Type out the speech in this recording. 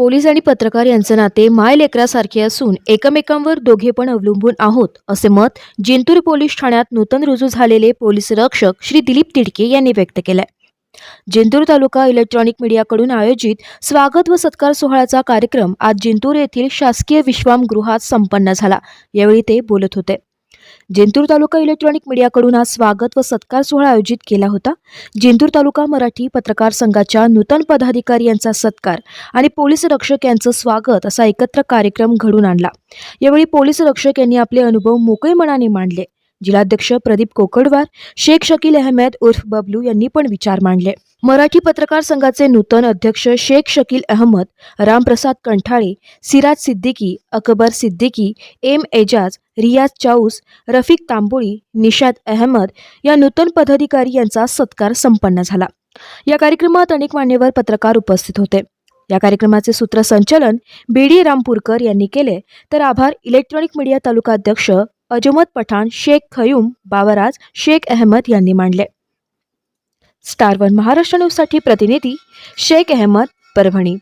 Police आणि पत्रकार यांचे नाते माय लेकरासारखे असून एकमेकांवर दोघे पण अवलंबून आहोत असे मत जिंतूर पोलीस ठाण्यात नूतन रुजू झालेले पोलीस रक्षक श्री दिलीप तिडके यांनी व्यक्त केले. जिंतूर तालुका इलेक्ट्रॉनिक मीडियाकडून आयोजित स्वागत व सत्कार सोहळ्याचा कार्यक्रम आज जिंतूर येथील शासकीय विश्रामगृहात संपन्न झाला. यावेळी ते बोलत होते. जिंतूर तालुका इलेक्ट्रॉनिक मीडियाकडून आज स्वागत व सत्कार सोहळा आयोजित केला होता. जिंतूर तालुका मराठी पत्रकार संघाच्या नूतन पदाधिकारी यांचा सत्कार आणि पोलीस रक्षक यांचं स्वागत असा एकत्र कार्यक्रम घडून आणला. यावेळी पोलीस रक्षक यांनी आपले अनुभव मोकळे मनाने मांडले. जिल्हाध्यक्ष प्रदीप कोकडवार, शेख शकील अहमद उर्फ बबलू यांनी पण विचार मांडले. मराठी पत्रकार संघाचे नूतन अध्यक्ष शेख शकील अहमद, रामप्रसाद कंठाळे, सिराज सिद्दीकी, अकबर सिद्दीकी, एम एजाज, रियाज चाऊस, रफिक तांबोळी, निशाद अहमद या नूतन पदाधिकारी यांचा सत्कार संपन्न झाला. या कार्यक्रमात अनेक मान्यवर पत्रकार उपस्थित होते. या कार्यक्रमाचे सूत्रसंचालन बीडी रामपूरकर यांनी केले, तर आभार इलेक्ट्रॉनिक मीडिया तालुका अध्यक्ष अजमत पठाण, शेख खयूम, बावराज, शेख अहमद यांनी मांडले. स्टार वन महाराष्ट्र न्यूज साठी प्रतिनिधी शेख अहमद, परभणी.